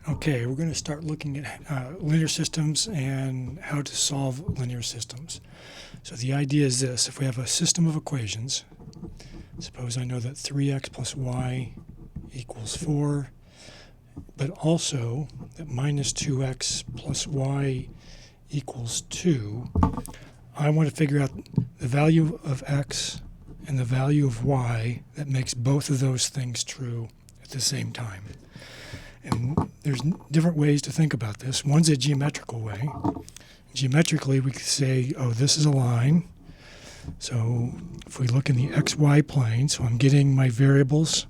Okay, we're going to start looking at linear systems and how to solve linear systems. So the idea is this: if we have a system of equations, suppose I know that 3x plus y equals 4, but also that minus 2x plus y equals 2, I want to figure out the value of x and the value of y that makes both of those things true at the same time. And there's different ways to think about this. One's a geometrical way. Geometrically, we could say, oh, this is a line. So if we look in the xy plane, so I'm getting my variables,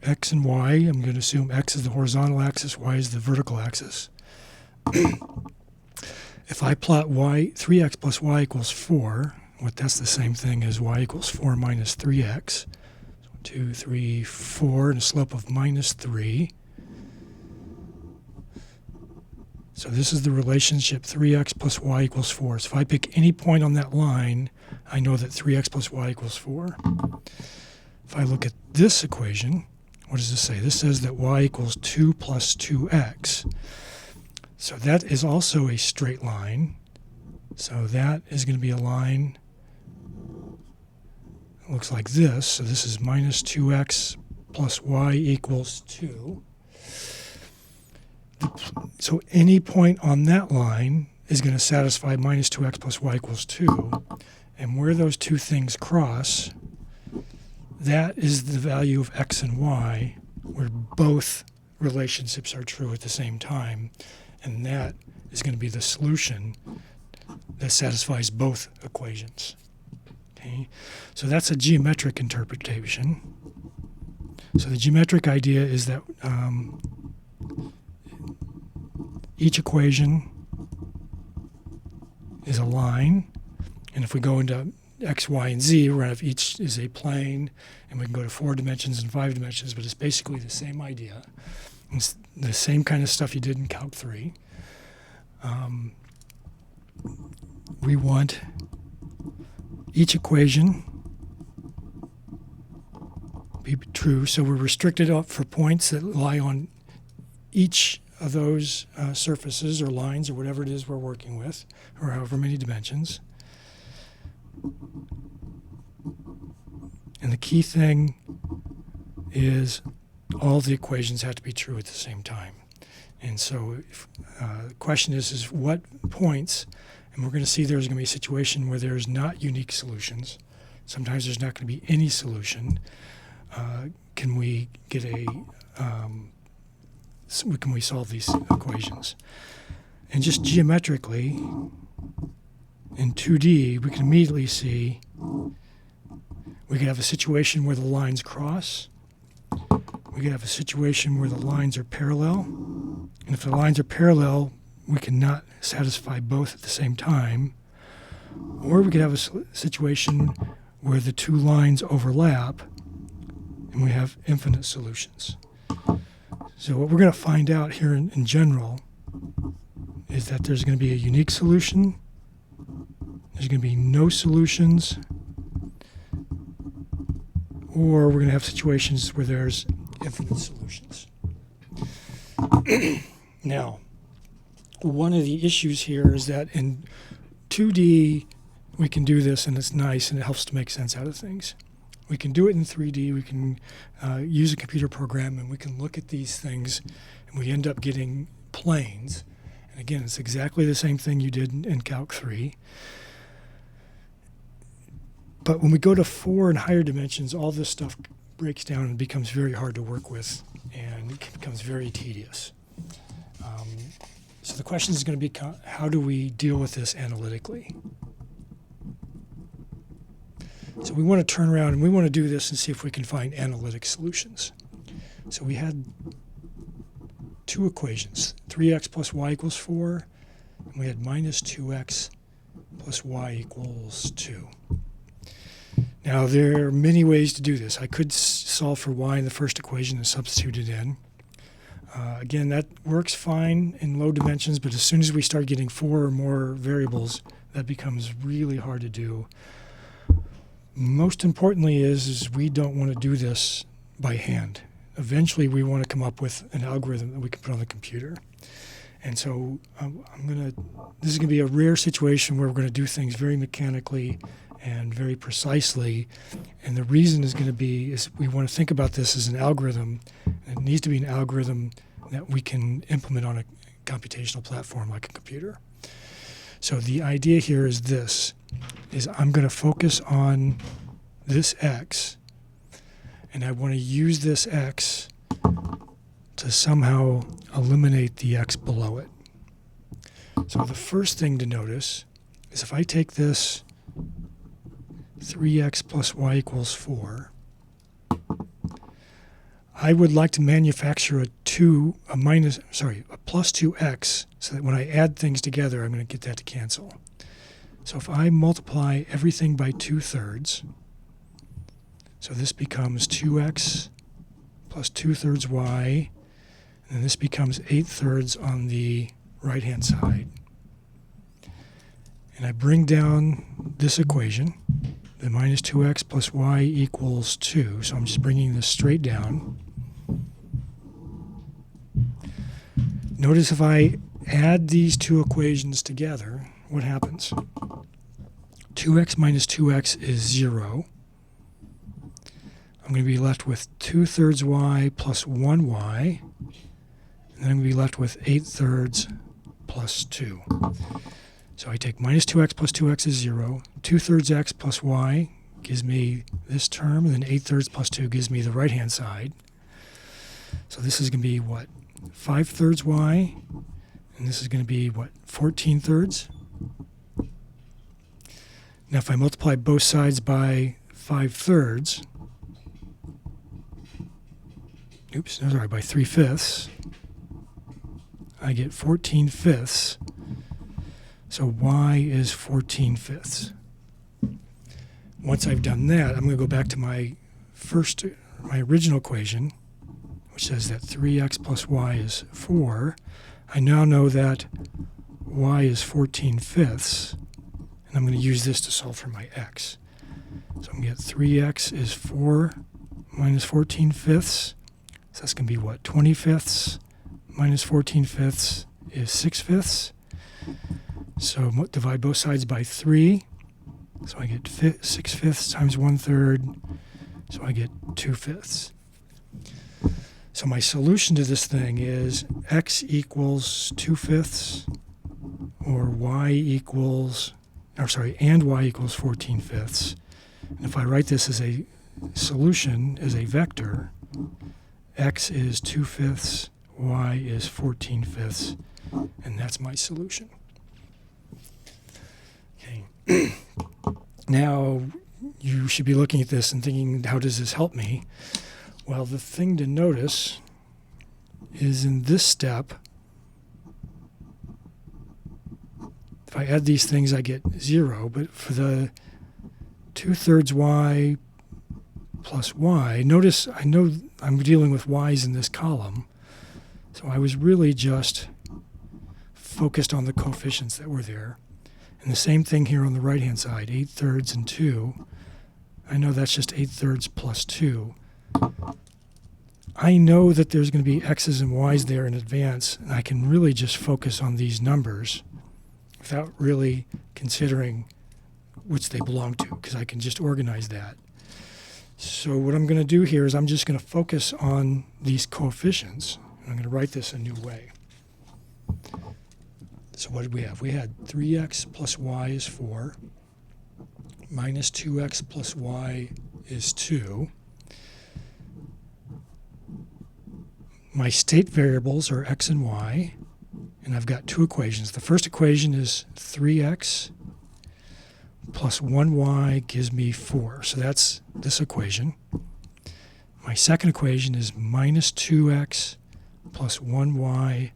x and y. I'm going to assume x is the horizontal axis, y is the vertical axis. If I plot 3x plus y equals 4, that's the same thing as y equals 4 minus 3x. So 2, 3, 4, and a slope of minus 3. So this is the relationship 3x plus y equals 4. So if I pick any point on that line, I know that 3x plus y equals 4. If I look at this equation, what does this say? This says that y equals 2 plus 2x. So that is also a straight line. So that is going to be a line that looks like this. So this is minus 2x plus y equals 2. So any point on that line is going to satisfy minus 2x plus y equals 2. And where those two things cross, that is the value of x and y, where both relationships are true at the same time. And that is going to be the solution that satisfies both equations. Okay? So that's a geometric interpretation. So the geometric idea is that each equation is a line, and if we go into x, y, and z, we're going to have each is a plane, and we can go to 4 dimensions and 5 dimensions, but it's basically the same idea. It's the same kind of stuff you did in Calc 3. We want each equation be true, so we're restricted up for points that lie on each of those surfaces or lines or whatever it is we're working with, or however many dimensions. And the key thing is all the equations have to be true at the same time. And so the question is what points, and we're going to see there's going to be a situation where there's not unique solutions. Sometimes there's not going to be any solution. Can we get can we solve these equations? And just geometrically, in 2D, we can immediately see we could have a situation where the lines cross. We could have a situation where the lines are parallel. And if the lines are parallel, we cannot satisfy both at the same time. Or we could have a situation where the two lines overlap and we have infinite solutions. So what we're going to find out here in general is that there's going to be a unique solution, there's going to be no solutions, or we're going to have situations where there's infinite solutions. Now, one of the issues here is that in 2D, we can do this and it's nice and it helps to make sense out of things. We can do it in 3D. We can use a computer program and we can look at these things and we end up getting planes. And again, it's exactly the same thing you did in Calc 3. But when we go to 4 and higher dimensions, all this stuff breaks down and becomes very hard to work with, and it becomes very tedious. So the question is going to be, how do we deal with this analytically? So we want to turn around and we want to do this and see if we can find analytic solutions. So we had two equations, 3x plus y equals 4, and we had minus 2x plus y equals 2. Now, there are many ways to do this. I could solve for y in the first equation and substitute it in. Again, that works fine in low dimensions, but as soon as we start getting 4 or more variables, that becomes really hard to do. Most importantly is we don't want to do this by hand. eventually we want to come up with an algorithm that we can put on the computer. And so this is going to be a rare situation where we're going to do things very mechanically and very precisely. And the reason is going to be is we want to think about this as an algorithm. And it needs to be an algorithm that we can implement on a computational platform like a computer. So the idea here is this, is I'm going to focus on this x, and I want to use this x to somehow eliminate the x below it. So the first thing to notice is if I take this 3x plus y equals 4, I would like to manufacture a plus 2x so that when I add things together, I'm going to get that to cancel. So if I multiply everything by 2/3, so this becomes 2x plus 2/3 y, and this becomes 8/3 on the right-hand side. And I bring down this equation, the minus 2x plus y equals 2, so I'm just bringing this straight down. Notice if I add these two equations together, what happens? 2x minus 2x is 0. I'm going to be left with 2/3 y plus 1y, and then I'm going to be left with 8/3 plus 2. So I take minus 2x plus 2x is 0, 2/3 x plus y gives me this term, and then 8/3 plus 2 gives me the right-hand side. So this is going to be what? 5/3 y, and this is going to be what? 14/3. Now if I multiply both sides by 5/3, by 3/5, I get 14/5. So y is 14/5. Once I've done that, I'm going to go back to my original equation, which says that 3x plus y is 4. I now know that y is 14/5, and I'm going to use this to solve for my x. So I'm going to get 3x is 4 minus 14/5. So that's going to be what? 20/5 minus 14/5 is 6/5. So divide both sides by 3. So I get 6/5 times 1/3. So I get 2/5. So my solution to this thing is x equals 2/5 or and y equals 14/5. And if I write this as a solution, as a vector, x is 2/5, y is 14/5, and that's my solution. Okay. Now, you should be looking at this and thinking, how does this help me? Well, the thing to notice is in this step, if I add these things, I get 0, but for the 2/3 y plus y, notice I know I'm dealing with y's in this column, so I was really just focused on the coefficients that were there. And the same thing here on the right-hand side, 8/3 and 2. I know that's just 8/3 plus 2. I know that there's going to be x's and y's there in advance, and I can really just focus on these numbers without really considering which they belong to, because I can just organize that. So what I'm going to do here is I'm just going to focus on these coefficients, and I'm going to write this a new way. So what did we have? We had 3x plus y is 4, minus 2x plus y is 2. My state variables are x and y, and I've got two equations. The first equation is 3x plus 1y gives me 4. So that's this equation. My second equation is minus 2x plus 1y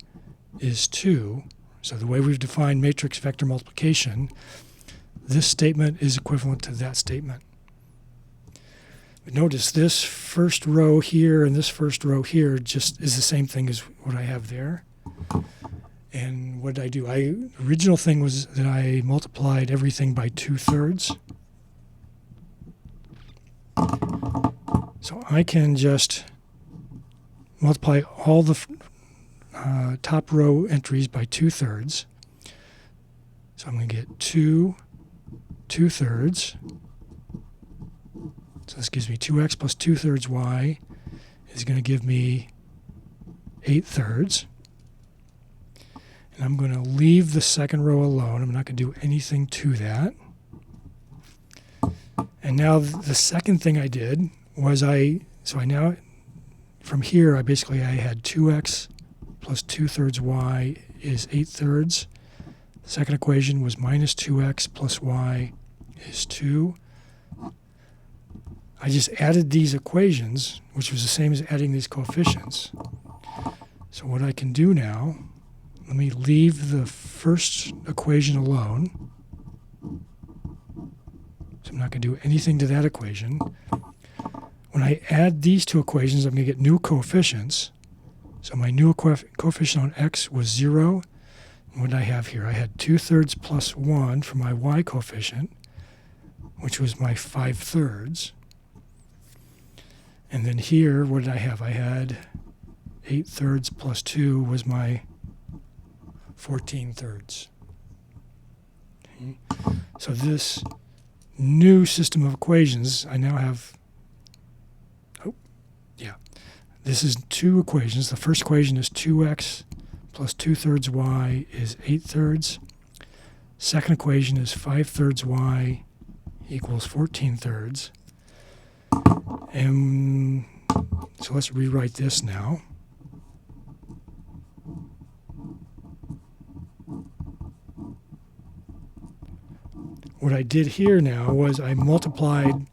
is 2. So the way we've defined matrix vector multiplication, this statement is equivalent to that statement. But notice this first row here and this first row here just is the same thing as what I have there. And what did I do? The original thing was that I multiplied everything by 2/3. So I can just multiply all the top row entries by 2/3. So I'm going to get 2/2. So this gives me 2x plus 2/3 y is going to give me 8/3. And I'm going to leave the second row alone. I'm not going to do anything to that. And now the second thing I did was from here, I had 2x plus 2/3 y is 8/3. The second equation was minus 2x plus y is 2. I just added these equations, which was the same as adding these coefficients. So what I can do now, let me leave the first equation alone. So I'm not going to do anything to that equation. When I add these two equations, I'm going to get new coefficients. So my new coefficient on x was 0. And what did I have here? I had 2/3 plus 1 for my y coefficient, which was my 5/3. And then here, what did I have? I had 8/3 plus 2 was my 14/3. Okay. So this new system of equations, I now have, this is two equations. The first equation is 2x plus 2/3 y is 8/3. Second equation is 5/3 y equals 14/3. And so let's rewrite this now. What I did here now was I multiplied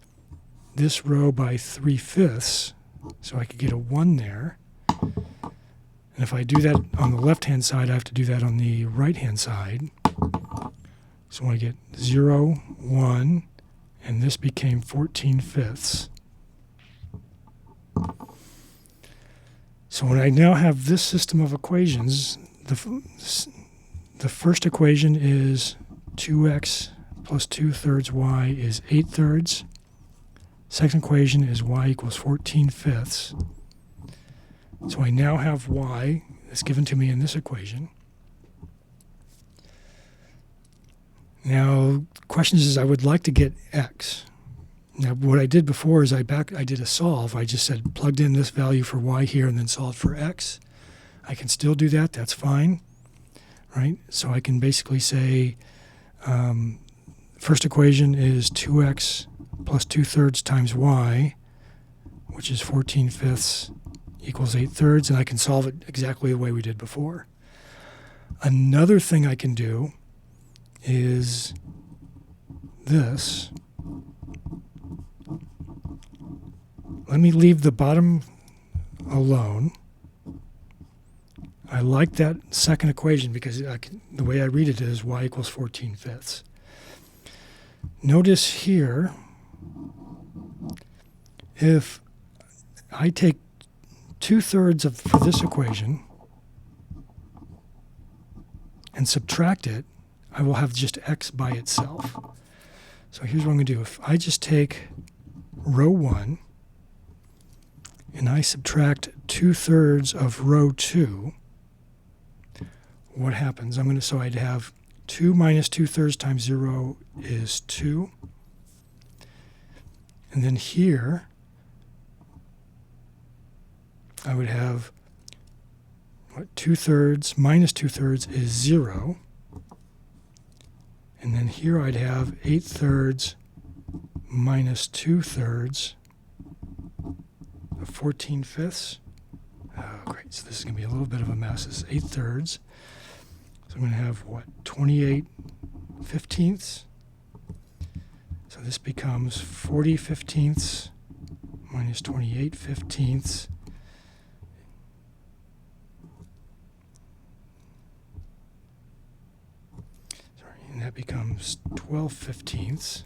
this row by 3/5, so I could get a 1 there. And if I do that on the left-hand side, I have to do that on the right-hand side. So I get 0, 1, and this became 14/5. So when I now have this system of equations, the first equation is 2x plus 2/3 y is 8/3. Second equation is y equals 14/5. So I now have y that's given to me in this equation. Now, the question is I would like to get x. Now, what I did before is I did a solve. I just said plugged in this value for y here and then solved for x. I can still do that. That's fine, right? So I can basically say first equation is 2x plus 2/3 times y, which is 14/5 equals 8/3, and I can solve it exactly the way we did before. Another thing I can do is this. Let me leave the bottom alone. I like that second equation because the way I read it is y equals 14/5. Notice here, if I take 2/3 for this equation and subtract it, I will have just x by itself. So here's what I'm going to do. If I just take row 1 and I subtract 2/3 of row 2, what happens? So I'd have 2 minus 2/3 times 0 is 2. And then here, I would have 2/3 minus 2/3 is 0. And then here I'd have 8/3 minus 2/3 of 14/5. Oh, great. So this is going to be a little bit of a mess. This is 8/3. So I'm going to have, 28/15. So this becomes 40/15 minus 28/15. And that becomes 12/15.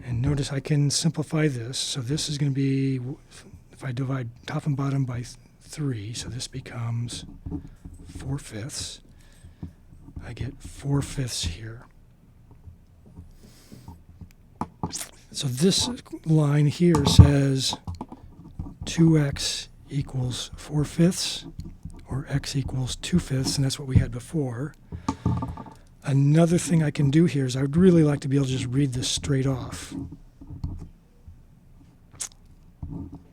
And notice I can simplify this. So this is going to be, if I divide top and bottom by 3, so this becomes 4/5. I get 4/5 here. So this line here says 2x equals 4/5, or x equals 2/5, and that's what we had before. Another thing I can do here is I would really like to be able to just read this straight off.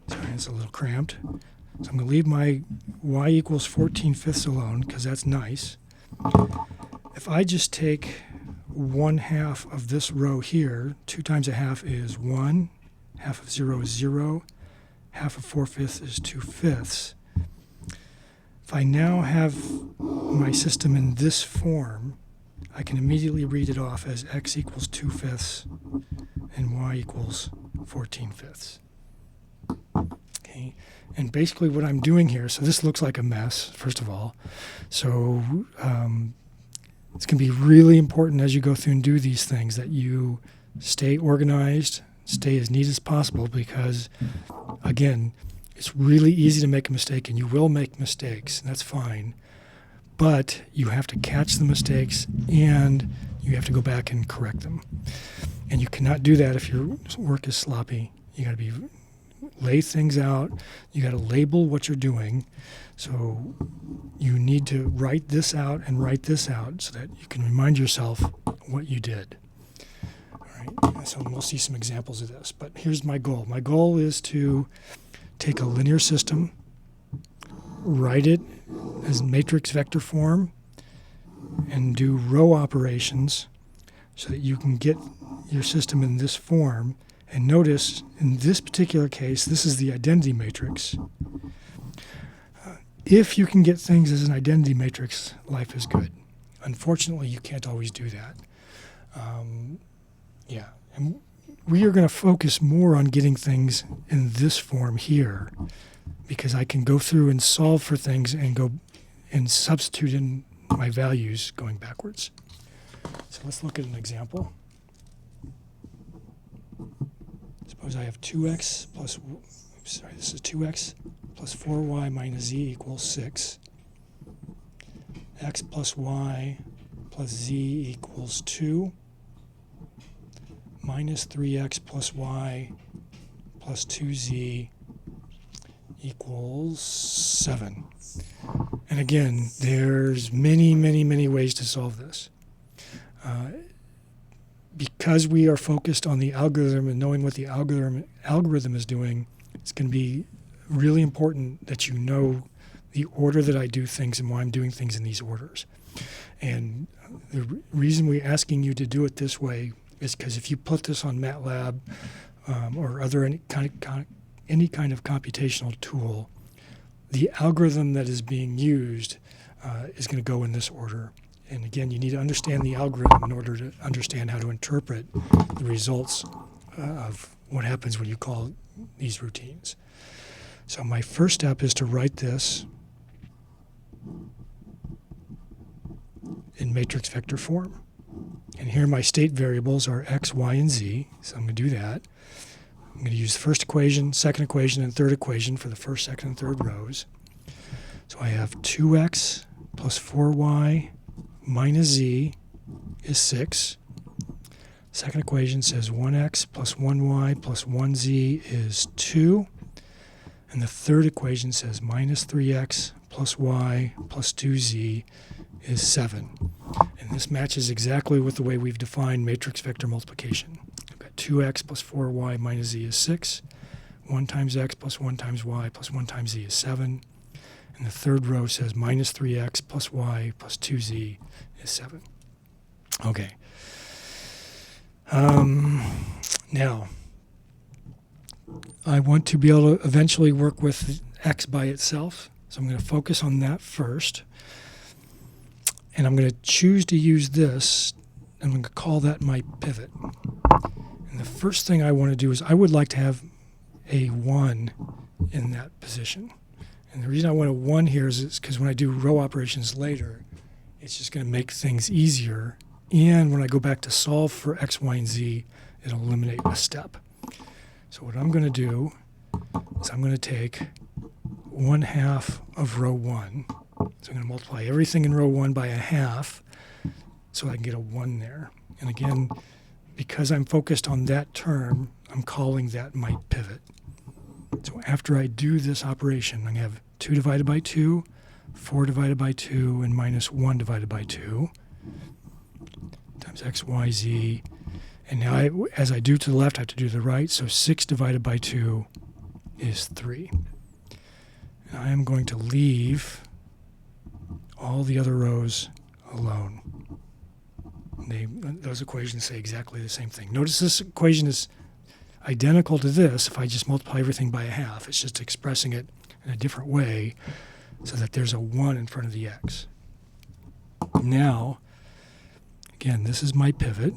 Sorry, it's a little cramped. So I'm going to leave my y equals 14/5 alone because that's nice. If I just take 1/2 of this row here, 2 times 1/2 is 1, 1/2 of 0 is 0, 1/2 of 4/5 is 2/5. If I now have my system in this form, I can immediately read it off as x equals 2/5 and y equals 14/5. Okay, and basically what I'm doing here, so this looks like a mess, first of all. So it's going to be really important as you go through and do these things that you stay organized, stay as neat as possible, because, again, it's really easy to make a mistake, and you will make mistakes, and that's fine. But you have to catch the mistakes, and you have to go back and correct them. And you cannot do that if your work is sloppy. You got to lay things out. You got to label what you're doing. So you need to write this out and write this out so that you can remind yourself what you did. All right. So we'll see some examples of this. But here's my goal. My goal is to take a linear system, write it as matrix vector form, and do row operations so that you can get your system in this form. And notice, in this particular case, this is the identity matrix. If you can get things as an identity matrix, life is good. Unfortunately, you can't always do that. And we are going to focus more on getting things in this form here, because I can go through and solve for things and go and substitute in my values going backwards. So let's look at an example. Suppose I have 2x plus, this is 2x plus 4y minus z equals 6. X plus y plus z equals 2. Minus 3x plus y plus 2z equals 7. And again, there's many, many, many ways to solve this. Because we are focused on the algorithm and knowing what the algorithm is doing, it's going to be really important that you know the order that I do things and why I'm doing things in these orders. And the reason we're asking you to do it this way is because if you put this on MATLAB or any kind of computational tool, the algorithm that is being used is going to go in this order. And again, you need to understand the algorithm in order to understand how to interpret the results of what happens when you call these routines. So my first step is to write this in matrix vector form. And here my state variables are x, y, and z. So I'm going to do that. I'm going to use the first equation, second equation, and third equation for the first, second, and third rows. So I have 2x plus 4y minus z is 6. Second equation says 1x plus 1y plus 1z is 2. And the third equation says minus 3x plus y plus 2z is 7. And this matches exactly with the way we've defined matrix vector multiplication. I've got 2x plus 4y minus z is 6. 1 times x plus 1 times y plus 1 times z is 7. And the third row says minus 3x plus y plus 2z is 7. Okay. Now, I want to be able to eventually work with x by itself. So I'm going to focus on that first. And I'm going to choose to use this. I'm going to call that my pivot. And the first thing I want to do is I would like to have a 1 in that position. And the reason I want a 1 here is because when I do row operations later, it's just going to make things easier. And when I go back to solve for x, y, and z, it'll eliminate a step. So what I'm going to do is I'm going to take 1/2 of row 1. So I'm going to multiply everything in row 1 by 1/2 so I can get a 1 there. And again, because I'm focused on that term, I'm calling that my pivot. So after I do this operation, I'm going to have 2 divided by 2, 4 divided by 2, and minus 1 divided by 2 times x, y, z. And now as I do to the left, I have to do to the right. So 6 divided by 2 is 3. And I am going to leave all the other rows alone. Those equations say exactly the same thing. Notice this equation is identical to this if I just multiply everything by a half. It's just expressing it in a different way so that there's a 1 in front of the x. Now, again, this is my pivot.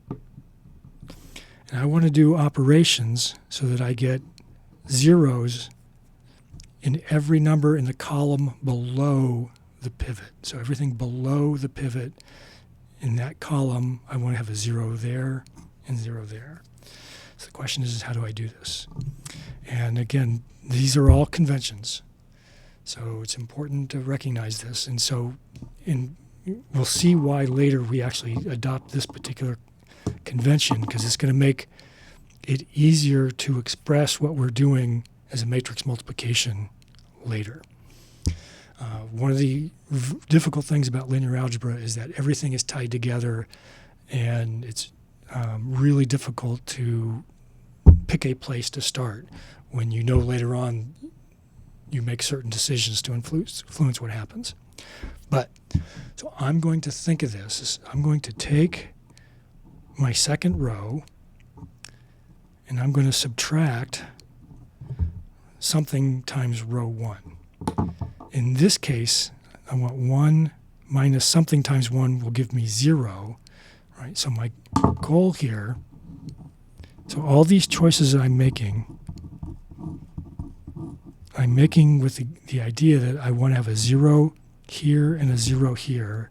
And I want to do operations so that I get zeros in every number in the column below the pivot. So everything below the pivot in that column, I want to have a 0 there and 0 there. So the question is how do I do this? And again, these are all conventions. So it's important to recognize this. And so we'll see why later we actually adopt this particular convention, because it's going to make it easier to express what we're doing as a matrix multiplication later. One of the difficult things about linear algebra is that everything is tied together, and it's really difficult to pick a place to start when you know later on you make certain decisions to influence what happens. But so I'm going to think of this as I'm going to take my second row and I'm going to subtract something times row 1. In this case, I want 1 minus something times 1 will give me 0. Right? So my goal here, so all these choices that I'm making with the idea that I want to have a 0 here and a 0 here,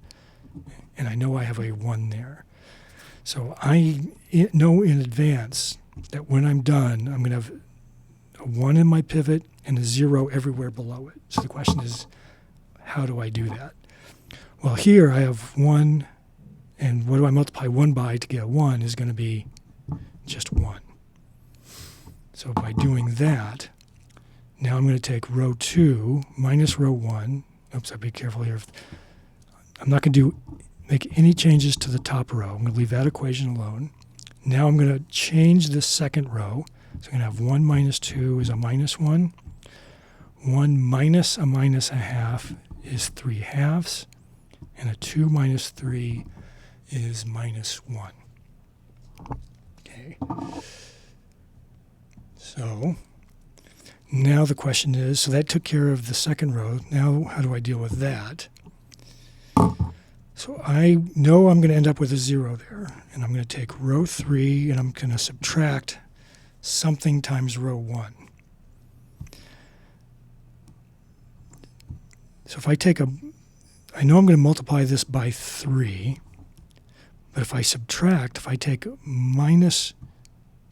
and I know I have a 1 there. So I know in advance that when I'm done, I'm going to have a 1 in my pivot and a 0 everywhere below it. So the question is, how do I do that? Well, here I have 1, and what do I multiply 1 by to get a 1 is going to be just 1. So by doing that, now I'm going to take row 2 minus row 1. Oops, I'll be careful here. I'm not going to make any changes to the top row. I'm going to leave that equation alone. Now I'm going to change this second row. So I'm going to have 1 minus 2 is a minus 1. 1 minus a minus a half is 3 halves. And a 2 minus 3 is minus 1. Okay. So now the question is, so that took care of the second row. Now how do I deal with that? So I know I'm going to end up with a 0 there. And I'm going to take row 3 and I'm going to subtract something times row 1. So if I take I know I'm going to multiply this by 3, but if I subtract, if I take minus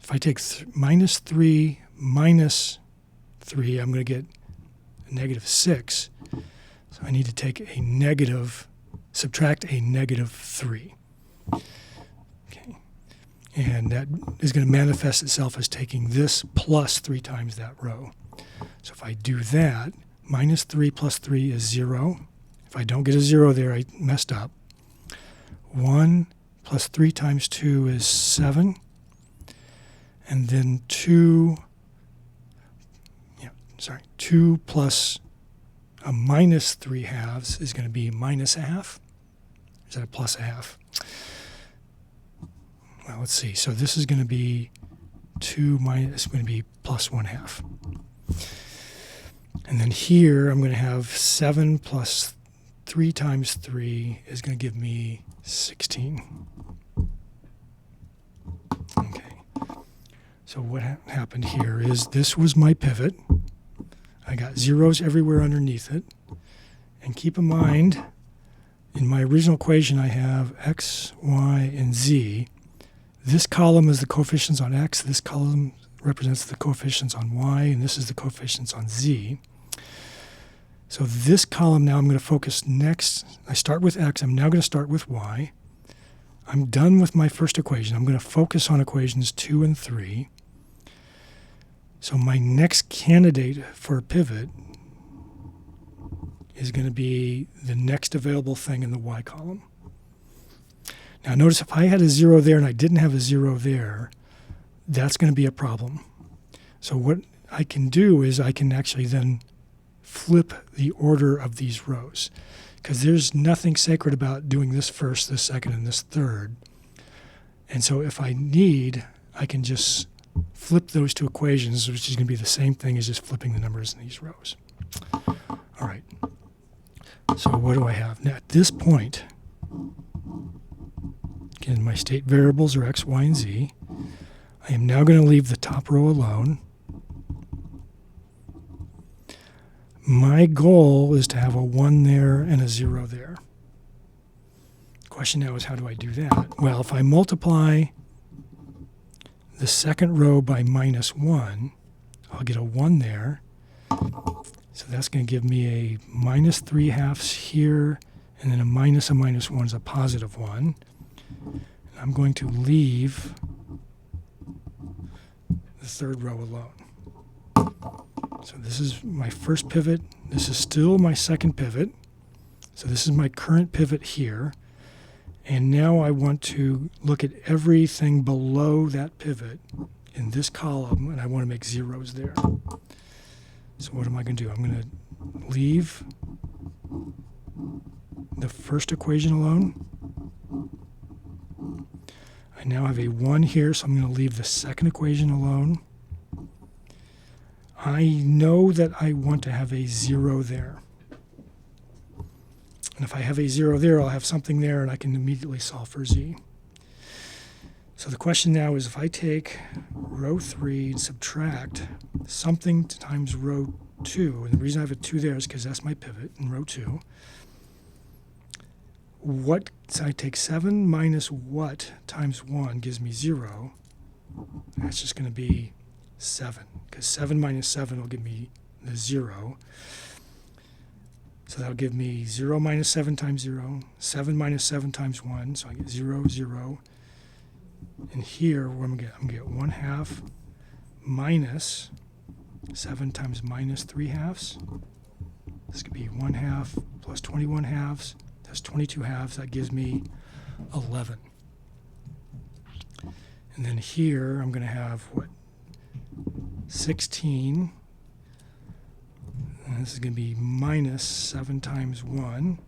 3 minus 3, I'm going to get a negative 6. So I need to take subtract a negative 3. Okay. And that is going to manifest itself as taking this plus 3 times that row. So if I do that, minus 3 plus 3 is 0. If I don't get a 0 there, I messed up. 1 plus 3 times 2 is 7. And then 2 plus a minus 3 halves is going to be minus a half. Is that a plus a half? Well, let's see. So this is going to be 2 minus, it's going to be plus 1 half. And then here I'm going to have 7 plus 3 times 3 is going to give me 16. Okay. So what happened here is this was my pivot. I got zeros everywhere underneath it. And keep in mind, in my original equation I have x, y, and z. This column is the coefficients on x. This column represents the coefficients on y, and this is the coefficients on z. So this column now I'm going to focus next. I start with x. I'm now going to start with y. I'm done with my first equation. I'm going to focus on equations 2 and 3. So my next candidate for a pivot is going to be the next available thing in the y column. Now notice if I had a 0 there and I didn't have a 0 there, that's going to be a problem. So what I can do is I can actually then flip the order of these rows, because there's nothing sacred about doing this first, this second, and this third. And so if I need, I can just flip those two equations, which is going to be the same thing as just flipping the numbers in these rows. All right. So what do I have? Now at this point, again, my state variables are x, y, and z. I am now going to leave the top row alone. My goal is to have a 1 there and a 0 there. The question now is, how do I do that? Well, if I multiply the second row by minus 1, I'll get a 1 there. So that's going to give me a minus 3/2 here, and then a minus 1 is a positive 1. And I'm going to leave the third row alone. So this is my first pivot. This is still my second pivot. So this is my current pivot here. And now I want to look at everything below that pivot in this column, and I want to make zeros there. So what am I going to do? I'm going to leave the first equation alone. I now have a 1 here, so I'm going to leave the second equation alone. I know that I want to have a 0 there. And if I have a 0 there, I'll have something there, and I can immediately solve for z. So the question now is, if I take row 3 and subtract something times row 2, and the reason I have a 2 there is because that's my pivot in row 2, so I take 7 minus what times 1 gives me 0. That's just going to be 7, because 7 minus 7 will give me the 0. So that'll give me 0 minus 7 times 0, 7 minus 7 times 1, so I get 0, 0. And here, what I'm going to get 1/2 minus 7 times minus 3/2. This could be 1/2 plus 21/2. That's 22/2. That gives me 11. And then here, I'm going to have, 16. And this is going to be minus 7 times 1.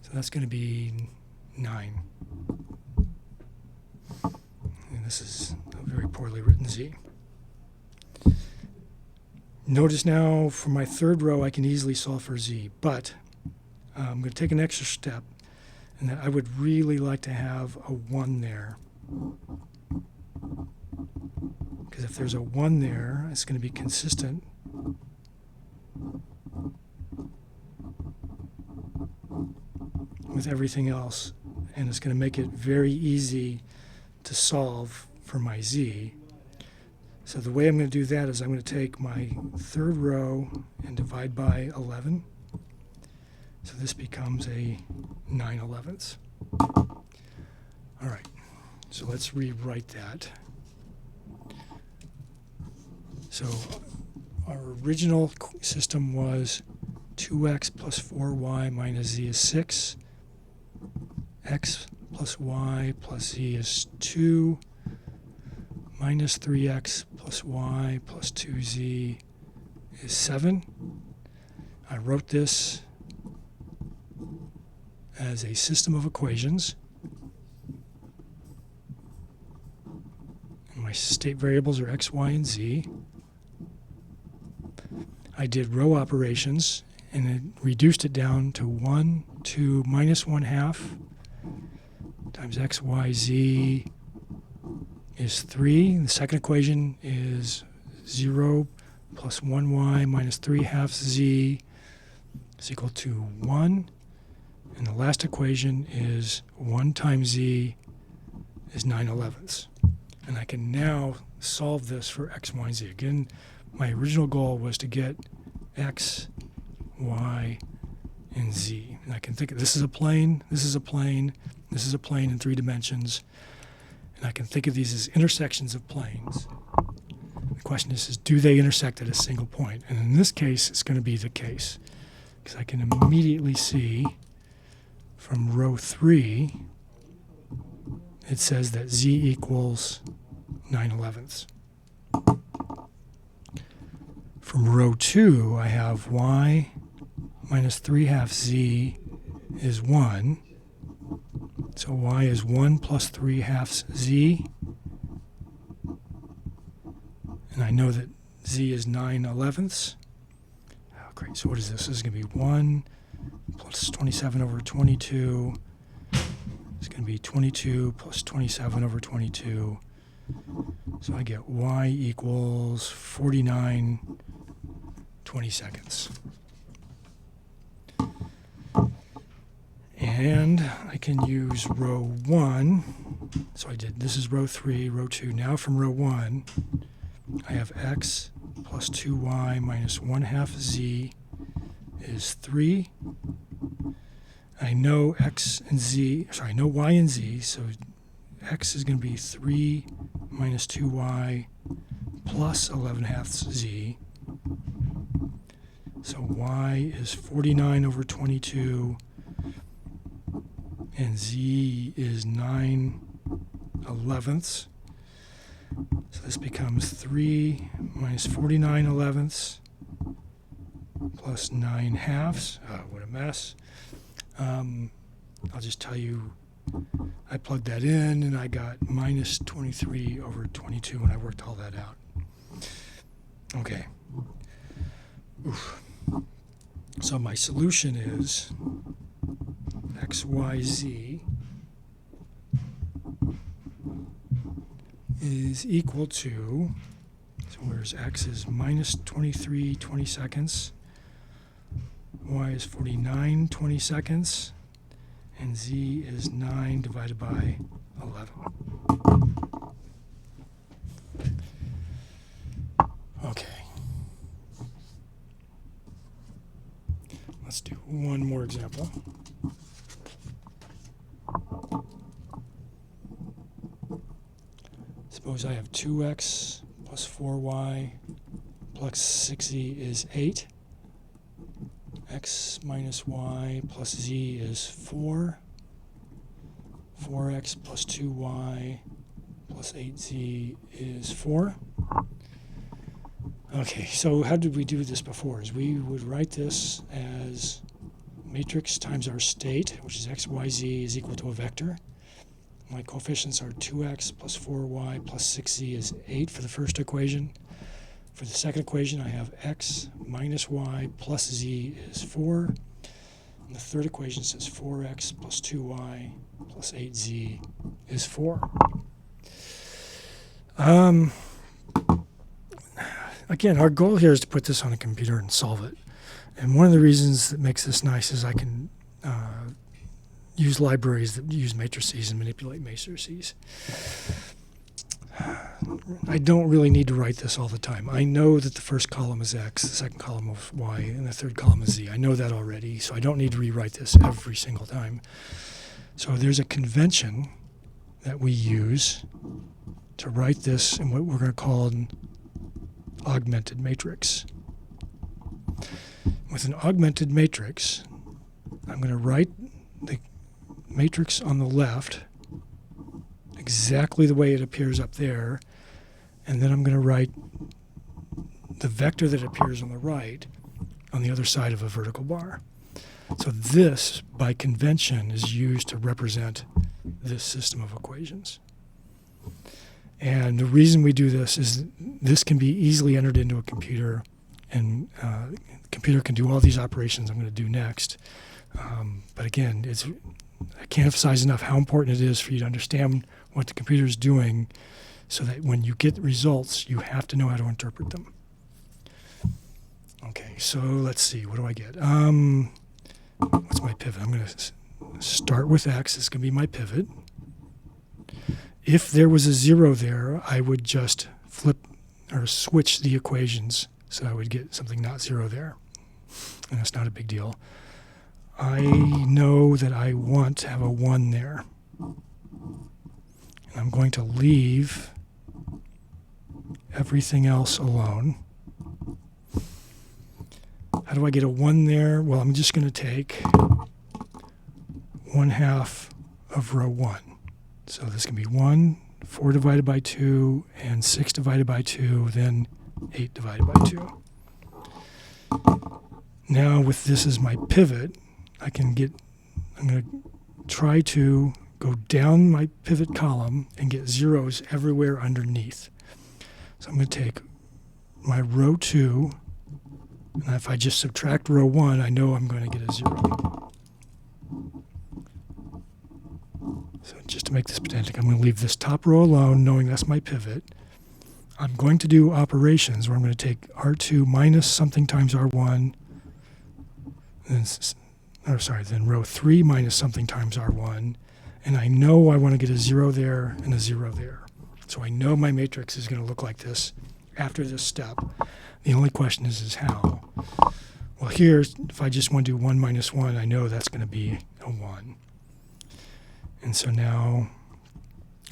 So that's going to be 9. And this is a very poorly written z. Notice now for my third row, I can easily solve for z. But I'm going to take an extra step, and that I would really like to have a 1 there. Because if there's a 1 there, it's going to be consistent with everything else, and it's going to make it very easy to solve for my z. So the way I'm going to do that is I'm going to take my third row and divide by 11. So this becomes a 9/11. All right, so let's rewrite that. So our original system was 2x plus 4y minus z is 6. X plus y plus z is 2. Minus 3x plus y plus 2z is 7. I wrote this as a system of equations. And my state variables are x, y, and z. I did row operations, and it reduced it down to 1 to minus 1/2 times x, y, z is 3. The second equation is 0 plus 1y minus 3/2 z is equal to 1. And the last equation is 1 times z is 9/11. And I can now solve this for x, y, and z. Again, my original goal was to get x, y, and z. And I can think of this is a plane, this is a plane, This is a plane in 3 dimensions, and I can think of these as intersections of planes. The question is do they intersect at a single point? And in this case, it's going to be the case, because I can immediately see from row 3, it says that z equals 9/11. From row 2, I have y minus 3/2 z is 1. So y is 1 plus 3/2 z. And I know that z is 9/11. Oh, great. So what is this? This is going to be 1 plus 27 over 22. It's going to be 22 plus 27 over 22. So I get y equals 49/20 seconds. And I can use row 1. So I did, this is row 3, row 2. Now from row 1, I have x plus 2y minus 1/2 z is 3. I know x and z, sorry, I know y and z, so x is going to be 3 minus 2y plus 11/2 z. So y is 49 over 22, and z is 9/11. So this becomes 3 minus 49/11 plus 9/2. Oh, what a mess. I'll just tell you, I plugged that in and I got minus 23 over 22 when I worked all that out. Okay. Oof. So my solution is xyz is equal to, so where's x is minus 23/20 seconds, y is 49/20 seconds, and z is 9 divided by 11. Okay. Let's do one more example. Suppose I have 2x plus 4y plus 6z is 8. X minus y plus z is 4. 4x plus 2y plus 8z is 4. Okay, so how did we do this before? Is we would write this as matrix times our state, which is x, y, z is equal to a vector. My coefficients are 2x plus 4y plus 6z is 8 for the first equation. For the second equation, I have x minus y plus z is 4. And the third equation says 4x plus 2y plus 8z is 4. Again, our goal here is to put this on a computer and solve it. And one of the reasons that makes this nice is I can use libraries that use matrices and manipulate matrices. I don't really need to write this all the time. I know that the first column is x, the second column is y, and the third column is z. I know that already, so I don't need to rewrite this every single time. So there's a convention that we use to write this in what we're going to call an augmented matrix. With an augmented matrix, I'm going to write the matrix on the left exactly the way it appears up there, and then I'm going to write the vector that appears on the right on the other side of a vertical bar. So this, by convention, is used to represent this system of equations. And the reason we do this is this can be easily entered into a computer, and the computer can do all these operations I'm going to do next. But again, I can't emphasize enough how important it is for you to understand what the computer is doing, so that when you get results, you have to know how to interpret them. Okay, so let's see. What do I get? What's my pivot? I'm going to start with x. It's going to be my pivot. If there was a 0 there, I would just flip or switch the equations, so I would get something not 0 there. And that's not a big deal. I know that I want to have a 1 there. And I'm going to leave everything else alone. How do I get a 1 there? Well, I'm just going to take 1/2 of row 1. So this can be 1, 4 divided by 2, and 6 divided by 2, then 8 divided by 2. Now with this as my pivot, I'm going to try to go down my pivot column and get zeros everywhere underneath. So I'm going to take my row 2, and if I just subtract row 1, I know I'm going to get a 0. So just to make this pedantic, I'm going to leave this top row alone, knowing that's my pivot. I'm going to do operations where I'm going to take R2 minus something times R1, then row 3 minus something times R1, and I know I want to get a 0 there and a 0 there. So I know my matrix is going to look like this after this step. The only question is how. Well, here, if I just want to do 1 minus 1, I know that's going to be a 1. And so now,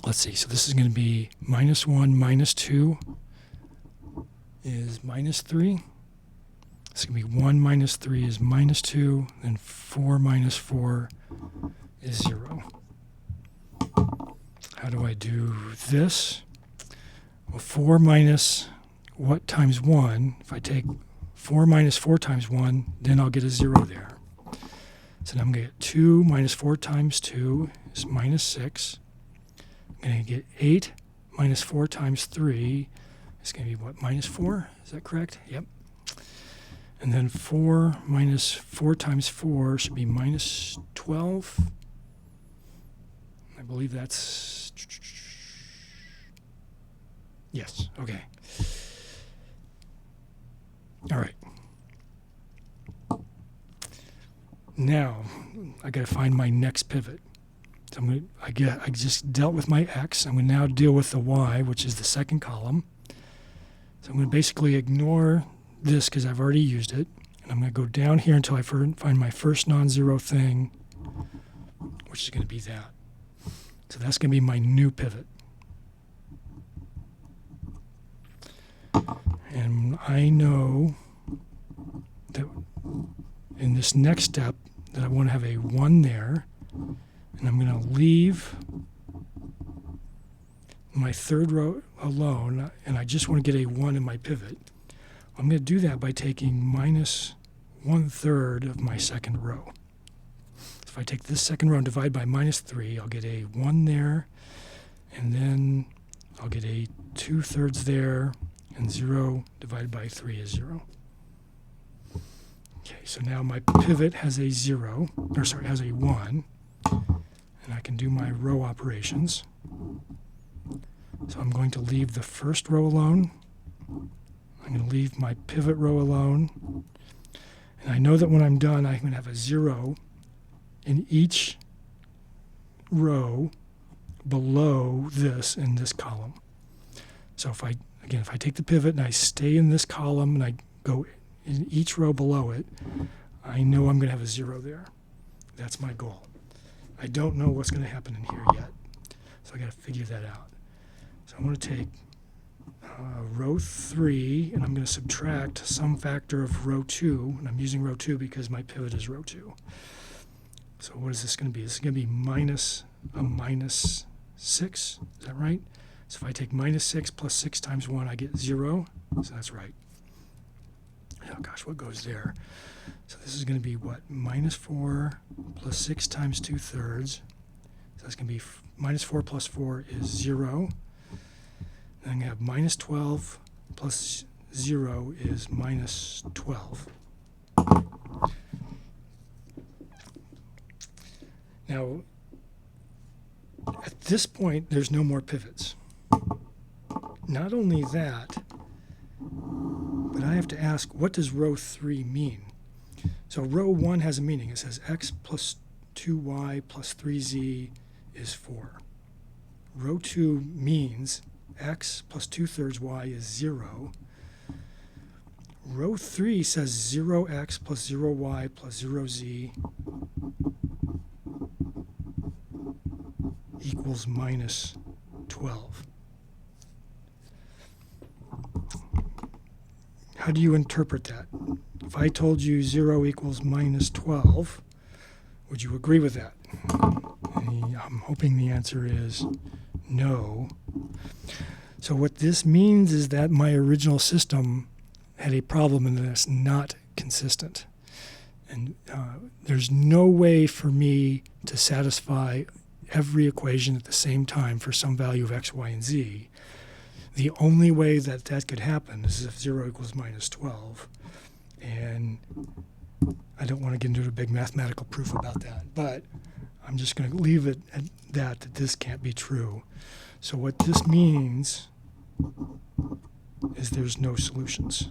let's see. So this is going to be minus 1 minus 2 is minus 3. It's going to be 1 minus 3 is minus 2. Then 4 minus 4 is 0. How do I do this? Well, 4 minus what times 1? If I take 4 minus 4 times 1, then I'll get a 0 there. So now I'm going to get 2 minus 4 times 2 is minus 6. I'm going to get 8 minus 4 times 3 is going to be what, minus 4? Is that correct? Yep. And then 4 minus 4 times 4 should be minus 12. I believe that's... Yes, okay. All right. Now, I got to find my next pivot. So I just dealt with my X. I'm going to now deal with the Y, which is the second column. So I'm going to basically ignore this because I've already used it. And I'm going to go down here until I find my first non-zero thing, which is going to be that. So that's going to be my new pivot. And I know that in this next step that I want to have a 1 there, and I'm going to leave my third row alone, and I just want to get a 1 in my pivot. I'm going to do that by taking minus 1/3 of my second row. So if I take this second row and divide by minus 3, I'll get a 1 there, and then I'll get a 2/3 there, and 0 divided by 3 is 0. Okay, so now my pivot has a 0, has a 1, and I can do my row operations. So I'm going to leave the first row alone. I'm going to leave my pivot row alone. And I know that when I'm done, I'm going to have a 0 in each row below this in this column. So if I take the pivot and I stay in this column and I go in each row below it, I know I'm going to have a 0 there. That's my goal. I don't know what's going to happen in here yet, so I got to figure that out. So I'm going to take row 3, and I'm going to subtract some factor of row 2, and I'm using row 2 because my pivot is row 2. So what is this going to be? This is going to be minus 6. Is that right? So if I take minus 6 plus 6 times 1, I get 0. So that's right. Oh gosh, what goes there? So this is going to be what? Minus 4 plus 6 times 2/3. So that's going to be minus 4 plus 4 is 0. Then I'm going to have minus 12 plus 0 is minus 12. Now, at this point, there's no more pivots. Not only that, but I have to ask, what does row 3 mean? So row 1 has a meaning. It says x plus 2y plus 3z is 4. Row 2 means x plus 2/3 y is 0. Row 3 says 0x plus 0y plus 0z equals minus 12. How do you interpret that? If I told you 0 equals minus 12, would you agree with that? And I'm hoping the answer is no. So what this means is that my original system had a problem and that it's not consistent. And there's no way for me to satisfy every equation at the same time for some value of x, y, and z. The only way that that could happen is if 0 equals minus 12. And I don't want to get into a big mathematical proof about that, but I'm just going to leave it at that this can't be true. So what this means is there's no solutions.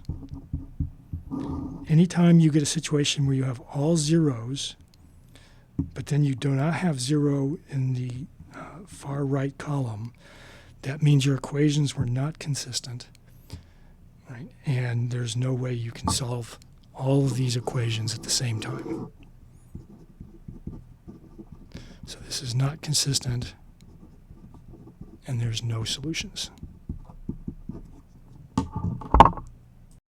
Anytime you get a situation where you have all zeros, but then you do not have 0 in the far right column, that means your equations were not consistent, right? And there's no way you can solve all of these equations at the same time. So this is not consistent, and there's no solutions.